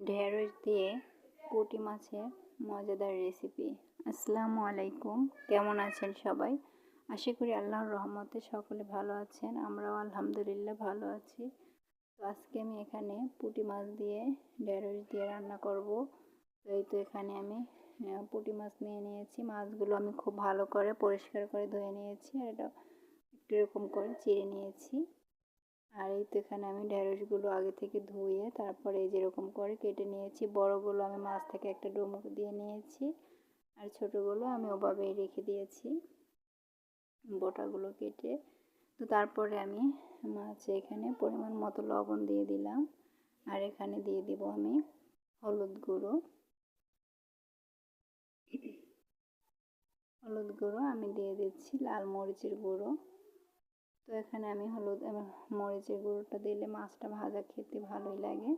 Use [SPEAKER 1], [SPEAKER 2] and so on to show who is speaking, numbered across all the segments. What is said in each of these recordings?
[SPEAKER 1] ঢেঁড়স দিয়ে পুঁটি মাছের মজাদার রেসিপি। আসসালামু আলাইকুম, কেমন আছেন সবাই? আশা করি আল্লাহর রহমতে সকলে ভালো আছেন। আমরাও আলহামদুলিল্লাহ ভালো আছি। তো আজকে আমি এখানে পুঁটি মাছ দিয়ে ঢেঁড়স দিয়ে রান্না করব। তো এখানে আমি পুঁটি মাছ নিয়ে নিয়েছি। মাছগুলো আমি খুব ভালো করে পরিষ্কার করে ধুয়ে নিয়েছি, আর এটা একটু এরকম করে চিড়ে নিয়েছি। আর তো এখানে আমি ঢেঁড়সগুলো আগে থেকে ধুয়ে তারপরে যেরকম করে কেটে নিয়েছি। বড়গুলো আমি মাছ থেকে একটা ডুমুক দিয়ে নিয়েছি, আর ছোটোগুলো আমি ওভাবেই রেখে দিয়েছি বোটাগুলো কেটে। তো তারপরে আমি মাছে এখানে পরিমাণ মতো লবণ দিয়ে দিলাম, আর এখানে দিয়ে দিব আমি হলুদ গুঁড়ো। আমি দিয়ে দিচ্ছি লাল মরিচের গুঁড়ো। তো এখানে আমি হলুদ এবং মরিচের গুঁড়োটা দিলে মাছটা ভাজা খেতে ভালোই লাগে,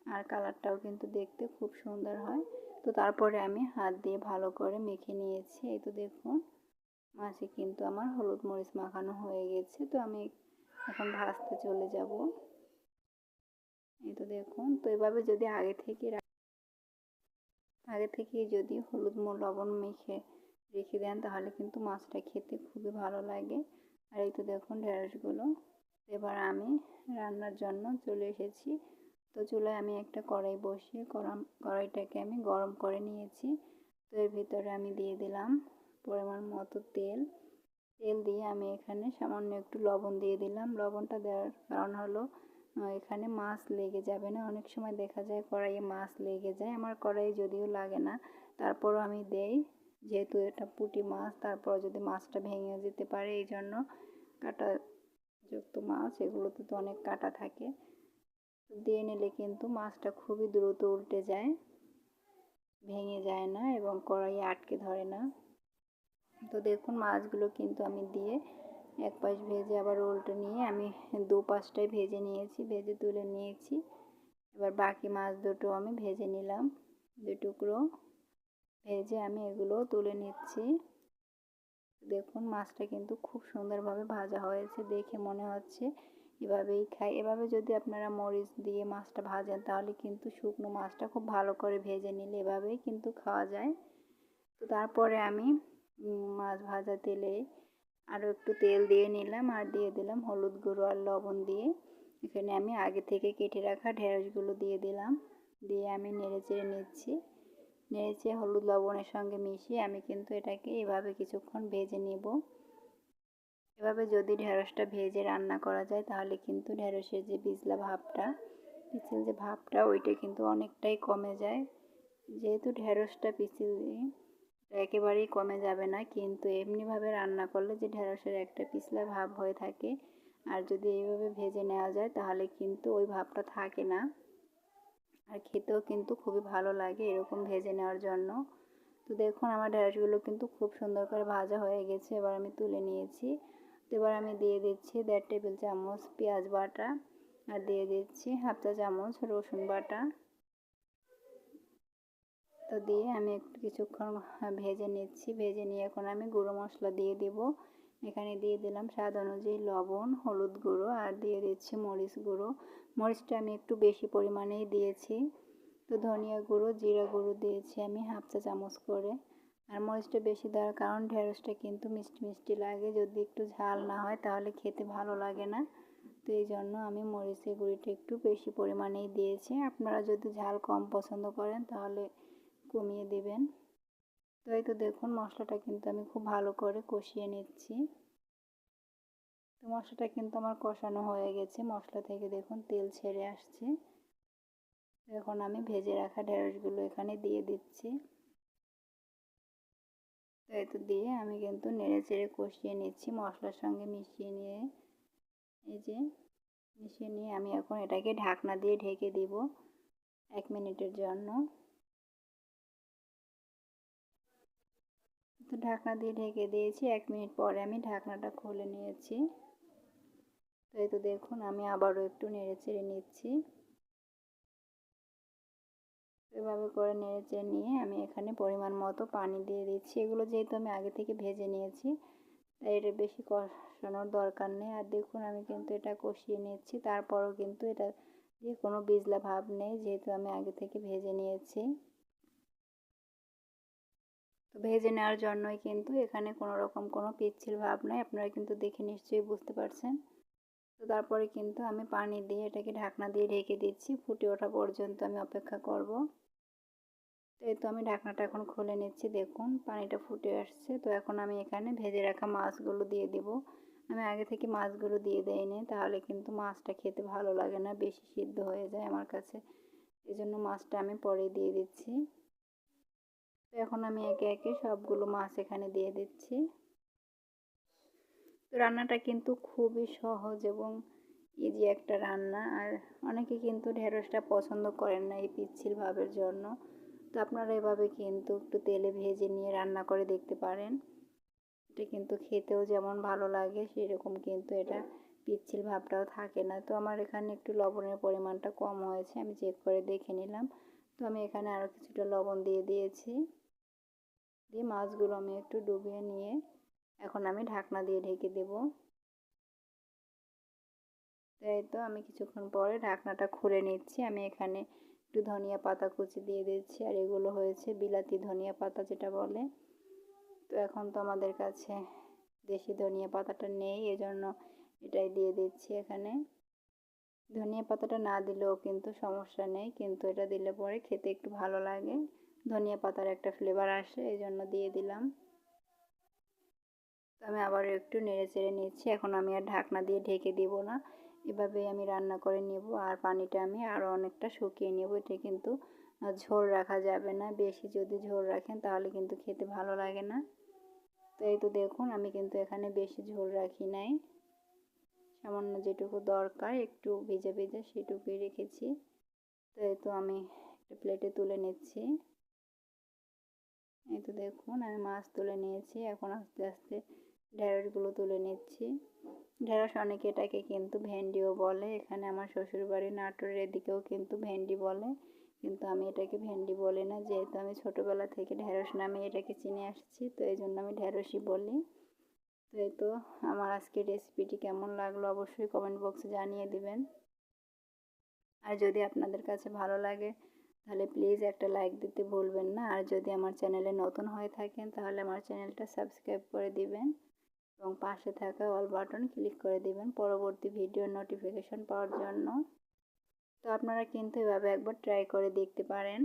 [SPEAKER 1] আর কালারটাও কিন্তু দেখতে খুব সুন্দর হয়। তো তারপরে আমি হাত দিয়ে ভালো করে মেখে নিয়েছি। এই তো দেখুন, মাছে কিন্তু আমার হলুদ মরিচ মাখানো হয়ে গেছে। তো আমি এখন ভাজতে চলে যাব। এই তো দেখুন, তো এভাবে যদি আগে থেকে যদি হলুদ লবণ মেখে রেখে দেন তাহলে কিন্তু মাছটা খেতে খুবই ভালো লাগে। আর এই তো দেখুন ঢেঁড়সগুলো। এবার আমি রান্নার জন্য চলে এসেছি। তো চুলায় আমি একটা কড়াই বসিয়ে কড়াইটাকে আমি গরম করে নিয়েছি। তো এর ভিতরে আমি দিয়ে দিলাম পরিমাণ মতো তেল দিয়ে আমি এখানে সামান্য একটু লবণ দিয়ে দিলাম। লবণটা দেওয়ার কারণ হলো এখানে মাছ লেগে যাবে না। অনেক সময় দেখা যায় কড়াইয়ে মাছ লেগে যায়, আমার কড়াইয়ে যদিও লাগে না, তারপরও আমি দেই, যেহেতু এটা পুঁটি মাছ, তারপর যদি মাছটা ভেঙে যেতে পারে এই জন্য। কাঁটাযুক্ত মাছ, এগুলোতে তো অনেক কাঁটা থাকে, দিয়ে নিলে কিন্তু মাছটা খুবই দ্রুত উল্টে যায়, ভেঙে যায় না এবং কড়াইয়ে আটকে ধরে না। তো দেখুন মাছগুলো কিন্তু আমি দিয়ে এক পাশ ভেজে আবার উল্টে নিয়ে আমি দু পাশটাই ভেজে নিয়েছি, ভেজে তুলে নিয়েছি। এবার বাকি মাছ দুটো আমি ভেজে নিলাম, দু টুকরো ভেজে আমি এগুলো তুলে নিচ্ছি। দেখুন মাছটা কিন্তু খুব সুন্দরভাবে ভাজা হয়েছে, দেখে মনে হচ্ছে এভাবেই খাই। এভাবে যদি আপনারা মরিচ দিয়ে মাছটা ভাজেন তাহলে কিন্তু শুকনো মাছটা খুব ভালো করে ভেজে নিলে এভাবেই কিন্তু খাওয়া যায়। তো তারপরে আমি মাছ ভাজা তেলে আরও একটু তেল দিয়ে নিলাম, আর দিয়ে দিলাম হলুদ গুঁড়ো আর লবণ দিয়ে। এখানে আমি আগে থেকে কেটে রাখা ঢেঁড়সগুলো দিয়ে দিলাম, দিয়ে আমি নেড়ে চেড়ে নিচ্ছি। নেড়েচে হলুদ লবণের সঙ্গে মিশিয়ে আমি কিন্তু এটাকে এভাবে কিছুক্ষণ ভেজে নেব। এভাবে যদি ঢেঁড়সটা ভেজে রান্না করা যায় তাহলে কিন্তু ঢেঁড়সের যে পিছল যে ভাবটা ওইটা কিন্তু অনেকটাই কমে যায়। যেহেতু ঢেঁড়সটা একেবারেই কমে যাবে না, কিন্তু এমনিভাবে রান্না করলে যে ঢেঁড়সের একটা পিছলা ভাব হয়ে থাকে, আর যদি এইভাবে ভেজে নেওয়া যায় তাহলে কিন্তু ওই ভাবটা থাকে না, আর খেতেও কিন্তু খুবই ভালো লাগে এরকম ভেজে নেওয়ার জন্য। তো দেখুন আমার ঢেঁড়সগুলো কিন্তু খুব সুন্দর করে ভাজা হয়ে গেছে, এবার আমি তুলে নিয়েছি। তো এবার আমি দিয়ে দিচ্ছি 1.5 টেবিল চামচ পেঁয়াজ বাটা, আর দিয়ে দিচ্ছি 1/2 চা চামচ রসুন বাটা। তো দিয়ে আমি একটু কিছুক্ষণ ভেজে নিচ্ছি। ভেজে নিয়ে এখন আমি গুঁড়ো মশলা দিয়ে দেব। এখানে দিয়ে দিলাম স্বাদ অনুযায়ী লবণ, হলুদ গুঁড়ো, আর দিয়ে দিচ্ছি মরিচ গুঁড়ো। মরিচটা আমি একটু বেশি পরিমাণেই দিয়েছি। তো ধনিয়া গুঁড়ো, জিরা গুঁড়ো দিয়েছি আমি 1/2 চা চামচ করে। আর মরিচটা বেশি দেওয়ার কারণ ঢেঁড়সটা কিন্তু মিষ্টি মিষ্টি লাগে, যদি একটু ঝাল না হয় তাহলে খেতে ভালো লাগে না। তো এই জন্য আমি মরিচের গুঁড়িটা একটু বেশি পরিমাণেই দিয়েছি। আপনারা যদি ঝাল কম পছন্দ করেন তাহলে কমিয়ে দেবেন। তো এই তো দেখুন মশলাটা কিন্তু আমি খুব ভালো করে কষিয়ে নিচ্ছি। তো মশলাটা কিন্তু আমার কষানো হয়ে গেছে, মশলা থেকে দেখুন তেল ছেড়ে আসছে। এখন আমি ভেজে রাখা ঢেঁড়সগুলো এখানে দিয়ে দিচ্ছি। তো এই তো দিয়ে আমি কিন্তু নেড়ে চেড়ে কষিয়ে নিচ্ছি, মশলার সঙ্গে মিশিয়ে নিয়ে আমি এখন এটাকে ঢাকনা দিয়ে ঢেকে দিব 1 মিনিটের জন্য। তো ঢাকনা দিয়ে ঢেকে দিয়েছি, 1 মিনিট পরে আমি ঢাকনাটা খুলে নিয়েছি। তো এই তো দেখুন আমি আবারও একটু নেড়ে চেড়ে নিচ্ছি। এভাবে করে নেড়ে চেড়ে নিয়ে আমি এখানে পরিমাণ মতো পানি দিয়ে দিচ্ছি। এগুলো যেহেতু আমি আগে থেকে ভেজে নিয়েছি তাই এটা বেশি কষানোর দরকার নেই। আর দেখুন আমি কিন্তু এটা কষিয়ে নিচ্ছি, তারপরও কিন্তু এটা দিয়ে কোনো বিজলা ভাব নেই, যেহেতু আমি আগে থেকে ভেজে নিয়েছি। তো ভেজে নেওয়ার জন্যই কিন্তু এখানে কোনো রকম কোনো পিচ্ছিল ভাব নাই, আপনারা কিন্তু দেখে নিশ্চয়ই বুঝতে পারছেন। তো তারপরে কিন্তু আমি পানি দিয়ে এটাকে ঢাকনা দিয়ে ঢেকে দিচ্ছি, ফুটে ওঠা পর্যন্ত আমি অপেক্ষা করব। তো এই তো আমি ঢাকনাটা এখন খুলে নিচ্ছি, দেখুন পানিটা ফুটে আসছে। তো এখন আমি এখানে ভেজে রাখা মাছগুলো দিয়ে দেব। আমি আগে থেকে মাছগুলো দিয়ে দেইনি, তাহলে কিন্তু মাছটা খেতে ভালো লাগে না, বেশি সিদ্ধ হয়ে যায় আমার কাছে, এই জন্য মাছটা আমি পরে দিয়ে দিচ্ছি। তো এখন আমি একে একে সবগুলো মাছ এখানে দিয়ে দিচ্ছি। তো রান্নাটা কিন্তু খুবই সহজ এবং ইজি একটা রান্না। আর অনেকে কিন্তু ঢেঁড়সটা পছন্দ করেন না এই পিচ্ছিল ভাবের জন্য। তো আপনারা এভাবে কিন্তু একটু তেলে ভেজে নিয়ে রান্না করে দেখতে পারেন। এটা কিন্তু খেতেও যেমন ভালো লাগে, সেরকম কিন্তু এটা পিচ্ছিল ভাবটাও থাকে না। তো আমার এখানে একটু লবণের পরিমাণটা কম হয়েছে, আমি চেক করে দেখে নিলাম। তো আমি এখানে আরও কিছুটা লবণ দিয়ে দিয়েছি। দিয়ে মাছগুলো আমি একটু ডুবিয়ে নিয়ে এখন আমি ঢাকনা দিয়ে ঢেকে দেব। এই তো আমি কিছুক্ষণ পরে ঢাকনাটা খুলে নিচ্ছি। আমি এখানে একটু ধনিয়া পাতা কুচি দিয়ে দিচ্ছি, আর এগুলো হয়েছে বিলাতি ধনিয়া পাতা যেটা বলে। তো এখন তো আমাদের কাছে দেশি ধনিয়া পাতাটা নেই, এজন্য এটাই দিয়ে দিচ্ছি এখানে। ধনিয়া পাতাটা না দিলেও কিন্তু সমস্যা নেই, কিন্তু এটা দিলে পরে খেতে একটু ভালো লাগে, ধনিয়া পাতার একটা ফ্লেভার আসে, এই জন্য দিয়ে দিলাম। তো আমি আবার একটু নেড়ে চেড়ে নিচ্ছি। এখন আমি আর ঢাকনা দিয়ে ঢেকে দিব না, এভাবেই আমি রান্না করে নেব। আর পানিটা আমি আরও অনেকটা শুকিয়ে নেব। এটা কিন্তু ঝোল রাখা যাবে না, বেশি যদি ঝোল রাখেন তাহলে কিন্তু খেতে ভালো লাগে না। তো এই তো দেখুন আমি কিন্তু এখানে বেশি ঝোল রাখি নাই, সামান্য যেটুকু দরকার একটু ভিজে ভিজে সেটুকুই রেখেছি। তো এই তো আমি একটা প্লেটে তুলে নিচ্ছি। এই তো দেখুন আমি মাছ তুলে নিয়েছি, এখন আস্তে আস্তে ঢেঁড়সগুলো তুলে নিচ্ছি। ঢেঁড়স অনেকে এটাকে কিন্তু ভেন্ডিও বলে, এখানে আমার শ্বশুরবাড়ি নাটোরের এদিকেও কিন্তু ভেন্ডি বলে, কিন্তু আমি এটাকে ভেন্ডি বলি না, যেহেতু আমি ছোটোবেলা থেকে ঢেঁড়স নামে এটাকে চিনে আসছি, তো এই জন্য আমি ঢেঁড়সই বলি। তো এই তো আমার আজকের রেসিপিটি কেমন লাগলো অবশ্যই কমেন্ট বক্সে জানিয়ে দিবেন। আর যদি আপনাদের কাছে ভালো লাগে তাহলে প্লিজ একটা লাইক দিতে ভুলবেন না। আর যদি আমার চ্যানেলে নতুন হয়ে থাকেন তাহলে আমার চ্যানেলটা সাবস্ক্রাইব করে দিবেন এবং পাশে থাকা অল বাটন ক্লিক করে দিবেন পরবর্তী ভিডিওর নোটিফিকেশন পাওয়ার জন্য। তো আপনারা কিন্তু এভাবে একবার ট্রাই করে দেখতে পারেন,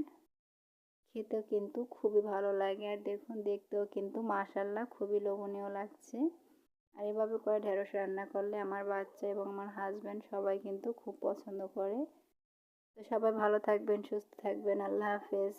[SPEAKER 1] খেতেও কিন্তু খুবই ভালো লাগে। আর দেখুন দেখতেও কিন্তু মাশাআল্লাহ খুবই লোভনীয় লাগছে। আর এভাবে করে ঢেঁড়স রান্না করলে আমার বাচ্চা এবং আমার হাজব্যান্ড সবাই কিন্তু খুব পছন্দ করে। তো সবাই ভালো থাকবেন, সুস্থ থাকবেন, আল্লাহ হাফেজ।